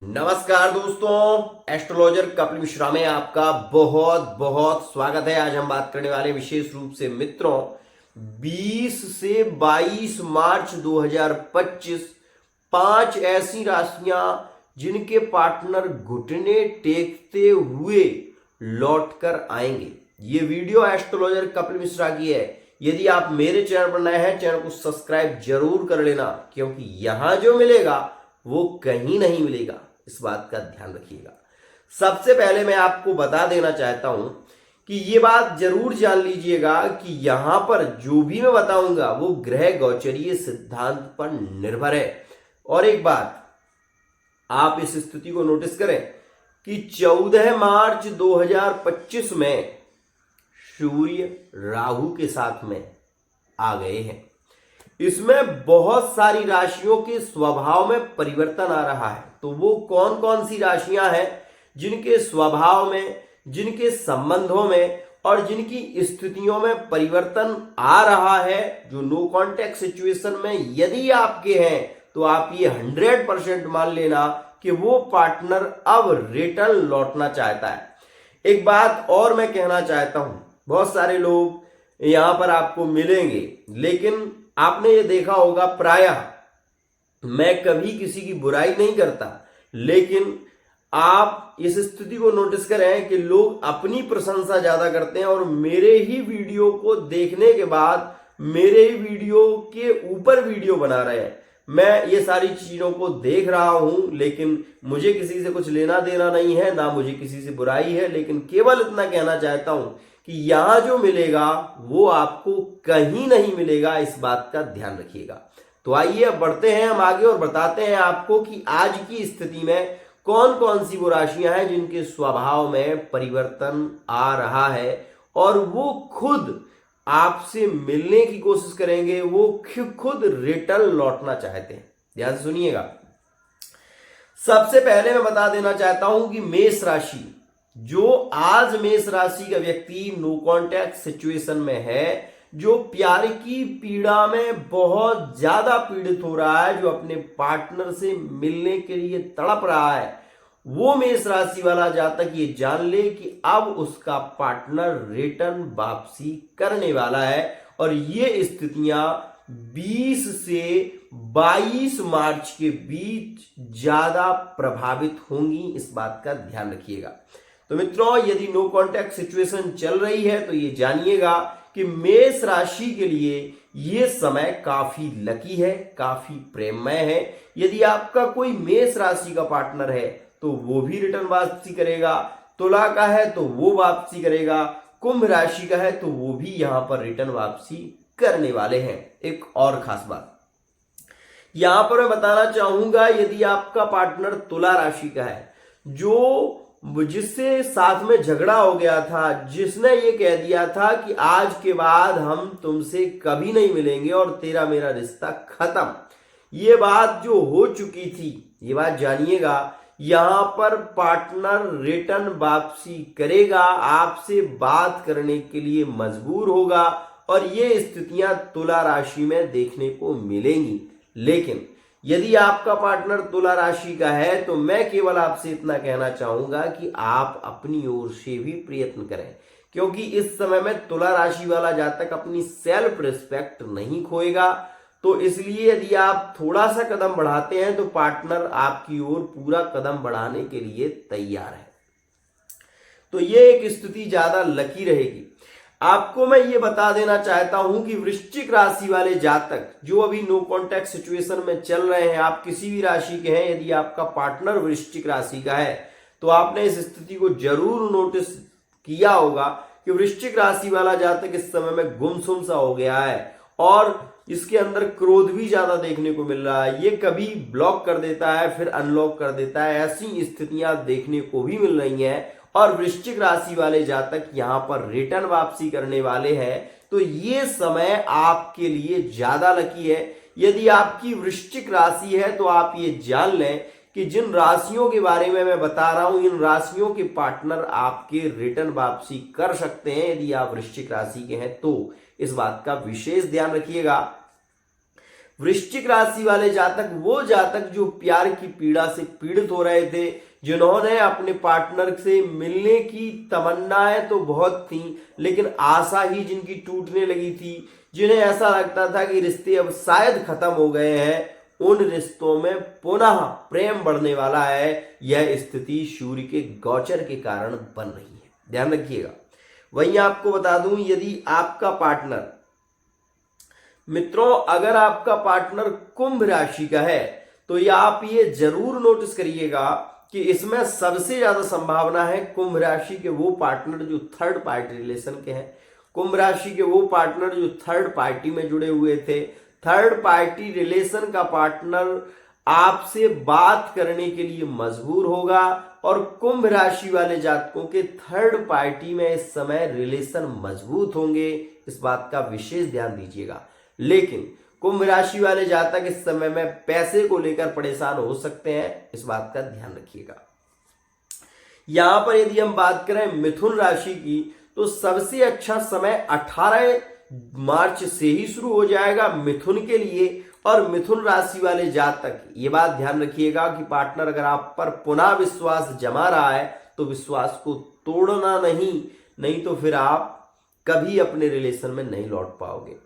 नमस्कार दोस्तों, एस्ट्रोलॉजर कपिल मिश्रा में आपका बहुत बहुत स्वागत है। आज हम बात करने वाले विशेष रूप से मित्रों 20 से 22 मार्च 2025 पांच ऐसी राशियां जिनके पार्टनर घुटने टेकते हुए लौटकर आएंगे। ये वीडियो एस्ट्रोलॉजर कपिल मिश्रा की है। यदि आप मेरे चैनल पर नए हैं, चैनल को सब्सक्राइब जरूर कर लेना, क्योंकि यहां जो मिलेगा वो कहीं नहीं मिलेगा। इस बात का ध्यान रखिएगा। सबसे पहले मैं आपको बता देना चाहता हूं कि ये बात जरूर जान लीजिएगा कि यहां पर जो भी मैं बताऊंगा वो ग्रह गोचरीय सिद्धांत पर निर्भर है। और एक बात आप इस स्थिति को नोटिस करें कि 14 मार्च 2025 में सूर्य राहु के साथ में आ गए हैं। इसमें बहुत सारी राशियों के स्वभाव में परिवर्तन आ रहा है। तो वो कौन कौन सी राशियां हैं जिनके स्वभाव में, जिनके संबंधों में और जिनकी स्थितियों में परिवर्तन आ रहा है, जो नो कॉन्टैक्ट सिचुएशन में यदि आपके हैं तो आप ये 100% मान लेना कि वो पार्टनर अब रिटर्न लौटना चाहता है। एक बात और मैं कहना चाहता हूं, बहुत सारे लोग यहां पर आपको मिलेंगे, लेकिन आपने ये देखा होगा, प्रायः मैं कभी किसी की बुराई नहीं करता, लेकिन आप इस स्थिति को नोटिस करें कि लोग अपनी प्रशंसा ज्यादा करते हैं और मेरे ही वीडियो को देखने के बाद मेरे ही वीडियो के ऊपर वीडियो बना रहे हैं। मैं ये सारी चीजों को देख रहा हूं, लेकिन मुझे किसी से कुछ लेना देना नहीं है, ना मुझे किसी से बुराई है, लेकिन केवल इतना कहना चाहता हूं कि यहां जो मिलेगा वो आपको कहीं नहीं मिलेगा। इस बात का ध्यान रखिएगा। तो आइए अब बढ़ते हैं हम आगे और बताते हैं आपको कि आज की स्थिति में कौन कौन सी वो राशियां हैं जिनके स्वभाव में परिवर्तन आ रहा है और वो खुद आपसे मिलने की कोशिश करेंगे, वो खुद रिटर्न लौटना चाहते हैं। ध्यान से सुनिएगा। सबसे पहले मैं बता देना चाहता हूं कि मेष राशि, जो आज मेष राशि का व्यक्ति नो कॉन्टैक्ट सिचुएशन में है, जो प्यार की पीड़ा में बहुत ज्यादा पीड़ित हो रहा है, जो अपने पार्टनर से मिलने के लिए तड़प रहा है, वो मेष राशि वाला जातक ये जान ले कि अब उसका पार्टनर रिटर्न वापसी करने वाला है। और ये स्थितियां 20 से 22 मार्च के बीच ज्यादा प्रभावित होंगी। इस बात का ध्यान रखिएगा। तो मित्रों, यदि नो कॉन्टैक्ट सिचुएशन चल रही है तो ये जानिएगा कि मेष राशि के लिए ये समय काफी लकी है, काफी प्रेममय है। यदि आपका कोई मेष राशि का पार्टनर है तो वो भी रिटर्न वापसी करेगा, तुला का है तो वो वापसी करेगा, कुंभ राशि का है तो वो भी यहां पर रिटर्न वापसी करने वाले हैं। एक और खास बात यहां पर मैं बताना चाहूंगा, यदि आपका पार्टनर तुला राशि का है, जो जिससे साथ में झगड़ा हो गया था, जिसने ये कह दिया था कि आज के बाद हम तुमसे कभी नहीं मिलेंगे और तेरा मेरा रिश्ता खत्म, ये बात जो हो चुकी थी, ये बात जानिएगा, यहां पर पार्टनर रिटर्न वापसी करेगा, आपसे बात करने के लिए मजबूर होगा और ये स्थितियां तुला राशि में देखने को मिलेंगी। लेकिन यदि आपका पार्टनर तुला राशि का है तो मैं केवल आपसे इतना कहना चाहूंगा कि आप अपनी ओर से भी प्रयत्न करें, क्योंकि इस समय में तुला राशि वाला जातक अपनी सेल्फ रिस्पेक्ट नहीं खोएगा। तो इसलिए यदि आप थोड़ा सा कदम बढ़ाते हैं तो पार्टनर आपकी ओर पूरा कदम बढ़ाने के लिए तैयार है। तो ये एक स्थिति ज्यादा लकी रहेगी। आपको मैं ये बता देना चाहता हूं कि वृश्चिक राशि वाले जातक जो अभी नो कॉन्टैक्ट सिचुएशन में चल रहे हैं, आप किसी भी राशि के हैं, यदि आपका पार्टनर वृश्चिक राशि का है तो आपने इस स्थिति को जरूर नोटिस किया होगा कि वृश्चिक राशि वाला जातक इस समय में गुमसुम सा हो गया है और इसके अंदर क्रोध भी ज्यादा देखने को मिल रहा है। ये कभी ब्लॉक कर देता है, फिर अनलॉक कर देता है। ऐसी स्थितियां देखने को भी मिल रही हैं और वृश्चिक राशि वाले जातक यहां पर रिटर्न वापसी करने वाले हैं। तो ये समय आपके लिए ज्यादा लकी है। यदि आपकी वृश्चिक राशि है तो आप ये जान लें कि जिन राशियों के बारे में मैं बता रहा हूं, इन राशियों के पार्टनर आपके रिटर्न वापसी कर सकते हैं। यदि आप वृश्चिक राशि के हैं तो इस बात का विशेष ध्यान रखिएगा। वृश्चिक राशि वाले जातक, वो जातक जो प्यार की पीड़ा से पीड़ित हो रहे थे, जिन्होंने अपने पार्टनर से मिलने की तमन्नाएं तो बहुत थी, लेकिन आशा ही जिनकी टूटने लगी थी, जिन्हें ऐसा लगता था कि रिश्ते अब शायद खत्म हो गए हैं, उन रिश्तों में पुनः प्रेम बढ़ने वाला है। यह स्थिति सूर्य के गोचर के कारण बन रही है, ध्यान रखिएगा। वहीं आपको बता दूं, यदि आपका पार्टनर, मित्रों अगर आपका पार्टनर कुंभ राशि का है, तो ये आप ये जरूर नोटिस करिएगा कि इसमें सबसे ज्यादा संभावना है कुंभ राशि के वो पार्टनर जो थर्ड पार्टी रिलेशन के हैं, कुंभ राशि के वो पार्टनर जो थर्ड पार्टी में जुड़े हुए थे। थर्ड पार्टी रिलेशन का पार्टनर आपसे बात करने के लिए मजबूर होगा, और कुंभ राशि वाले जातकों के थर्ड पार्टी में इस समय रिलेशन मजबूत होंगे, इस बात का विशेष ध्यान दीजिएगा। लेकिन कुंभ राशि वाले जातक इस समय में पैसे को लेकर परेशान हो सकते हैं, इस बात का ध्यान रखिएगा। यहां पर यदि हम बात करें मिथुन राशि की, तो सबसे अच्छा समय 18 मार्च से ही शुरू हो जाएगा मिथुन के लिए। और मिथुन राशि वाले जातक, ये बात ध्यान रखिएगा कि पार्टनर अगर आप पर पुनः विश्वास जमा रहा है तो विश्वास को तोड़ना नहीं तो फिर आप कभी अपने रिलेशन में नहीं लौट पाओगे।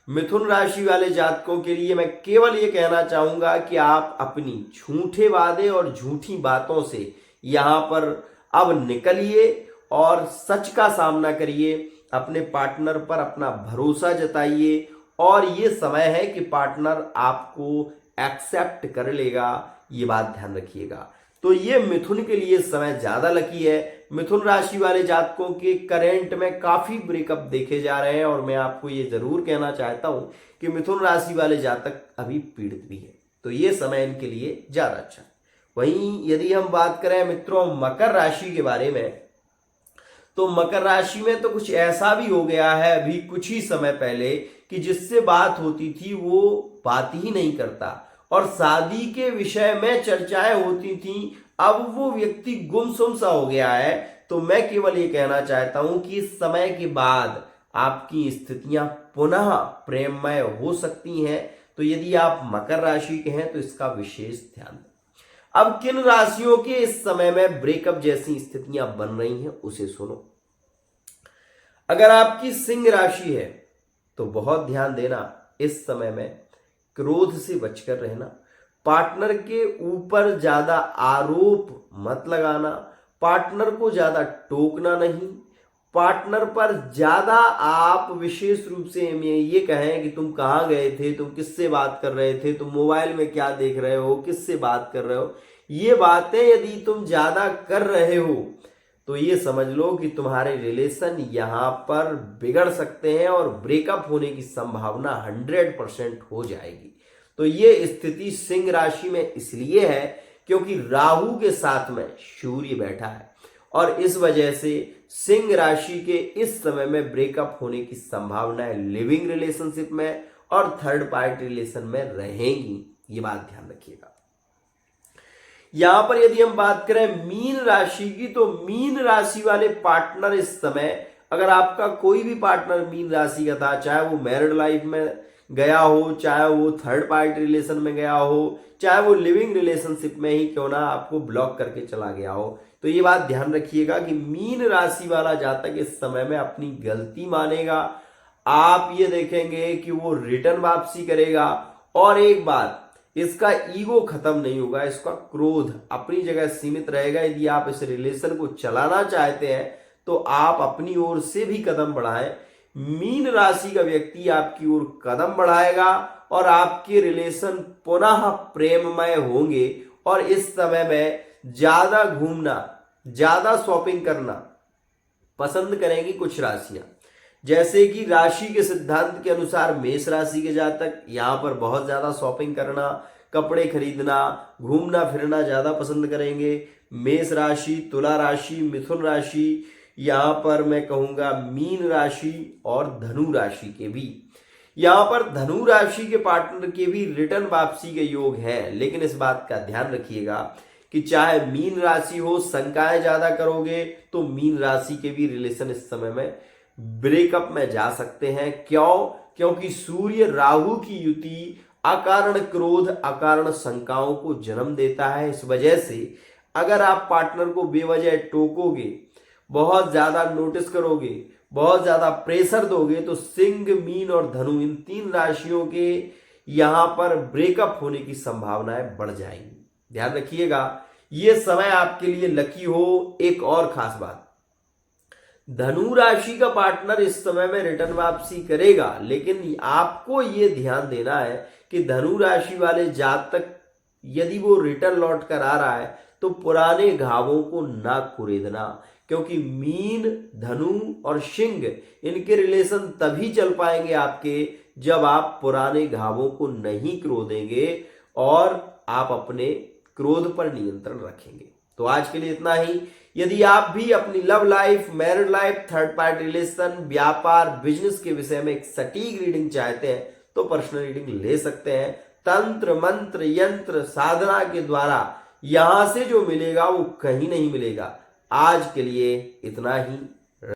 मिथुन राशि वाले जातकों के लिए मैं केवल ये कहना चाहूंगा कि आप अपनी झूठे वादे और झूठी बातों से यहां पर अब निकलिए और सच का सामना करिए, अपने पार्टनर पर अपना भरोसा जताइए, और ये समय है कि पार्टनर आपको एक्सेप्ट कर लेगा, ये बात ध्यान रखिएगा। तो ये मिथुन के लिए समय ज्यादा लकी है। मिथुन राशि वाले जातकों के करेंट में काफी ब्रेकअप देखे जा रहे हैं, और मैं आपको ये जरूर कहना चाहता हूं कि मिथुन राशि वाले जातक अभी पीड़ित भी है, तो ये समय इनके लिए ज्यादा अच्छा है। वहीं यदि हम बात करें मित्रों मकर राशि के बारे में, तो मकर राशि में तो कुछ ऐसा भी हो गया है अभी कुछ ही समय पहले कि जिससे बात होती थी वो बात ही नहीं करता, और शादी के विषय में चर्चाएं होती थी, अब वो व्यक्ति गुमसुम सा हो गया है। तो मैं केवल ये कहना चाहता हूं कि इस समय के बाद आपकी स्थितियां पुनः प्रेममय हो सकती हैं। तो यदि आप मकर राशि के हैं तो इसका विशेष ध्यान दें। अब किन राशियों के इस समय में ब्रेकअप जैसी स्थितियां बन रही हैं उसे सुनो। अगर आपकी सिंह राशि है तो बहुत ध्यान देना, इस समय में क्रोध से बचकर रहना, पार्टनर के ऊपर ज्यादा आरोप मत लगाना, पार्टनर को ज्यादा टोकना नहीं, पार्टनर पर ज्यादा आप विशेष रूप से ये कहें कि तुम कहाँ गए थे, तुम किससे बात कर रहे थे, तुम मोबाइल में क्या देख रहे हो, किससे बात कर रहे हो, ये बातें यदि तुम ज्यादा कर रहे हो तो ये समझ लो कि तुम्हारे रिलेशन यहां पर बिगड़ सकते हैं और ब्रेकअप होने की संभावना 100% हो जाएगी। तो ये स्थिति सिंह राशि में इसलिए है क्योंकि राहु के साथ में सूर्य बैठा है, और इस वजह से सिंह राशि के इस समय में ब्रेकअप होने की संभावनाएं लिविंग रिलेशनशिप में और थर्ड पार्टी रिलेशन में रहेंगी, ये बात ध्यान रखिएगा। यहां पर यदि हम बात करें मीन राशि की, तो मीन राशि वाले पार्टनर इस समय, अगर आपका कोई भी पार्टनर मीन राशि का था, चाहे वो मैरिड लाइफ में गया हो, चाहे वो थर्ड पार्टी रिलेशन में गया हो, चाहे वो लिविंग रिलेशनशिप में ही क्यों ना आपको ब्लॉक करके चला गया हो, तो ये बात ध्यान रखिएगा कि मीन राशि वाला जातक इस समय में अपनी गलती मानेगा। आप ये देखेंगे कि वो रिटर्न वापसी करेगा, और एक बात, इसका ईगो खत्म नहीं होगा, इसका क्रोध अपनी जगह सीमित रहेगा। यदि आप इस रिलेशन को चलाना चाहते हैं तो आप अपनी ओर से भी कदम बढ़ाएं। मीन राशि का व्यक्ति आपकी ओर कदम बढ़ाएगा और आपके रिलेशन पुनः प्रेममय होंगे, और इस समय में ज्यादा घूमना, ज्यादा शॉपिंग करना पसंद करेंगी कुछ राशियां, जैसे कि राशि के सिद्धांत के अनुसार मेष राशि के जातक यहां पर बहुत ज्यादा शॉपिंग करना, कपड़े खरीदना, घूमना फिरना ज्यादा पसंद करेंगे। मेष राशि, तुला राशि, मिथुन राशि, यहां पर मैं कहूंगा मीन राशि और धनु राशि के भी, यहां पर धनु राशि के पार्टनर के भी रिटर्न वापसी के योग हैं। लेकिन इस बात का ध्यान रखिएगा कि चाहे मीन राशि हो, शंकाएं ज्यादा करोगे तो मीन राशि के भी रिलेशन इस समय में ब्रेकअप में जा सकते हैं। क्यों? क्योंकि सूर्य राहु की युति अकारण क्रोध अकारण शंकाओं को जन्म देता है। इस वजह से अगर आप पार्टनर को बेवजह टोकोगे, बहुत ज्यादा नोटिस करोगे, बहुत ज्यादा प्रेशर दोगे, तो सिंह, मीन और धनु इन 3 राशियों के यहां पर ब्रेकअप होने की संभावनाएं बढ़ जाएंगी। ध्यान रखिएगा, ये समय आपके लिए लकी हो। एक और खास बात, धनु राशि का पार्टनर इस समय में रिटर्न वापसी करेगा, लेकिन आपको ये ध्यान देना है कि धनु राशि वाले जातक यदि वो रिटर्न लौट कर आ रहा है तो पुराने घावों को ना कुरेदना, क्योंकि मीन, धनु और सिंह इनके रिलेशन तभी चल पाएंगे आपके जब आप पुराने घावों को नहीं क्रोधेंगे और आप अपने क्रोध पर नियंत्रण रखेंगे। तो आज के लिए इतना ही। यदि आप भी अपनी love life, married life, third party relation, व्यापार, बिजनेस के विषय में एक सटीक रीडिंग चाहते हैं तो पर्सनल रीडिंग ले सकते हैं। तंत्र, मंत्र, यंत्र, साधना के द्वारा यहां से जो मिलेगा वो कहीं नहीं मिलेगा। आज के लिए इतना ही।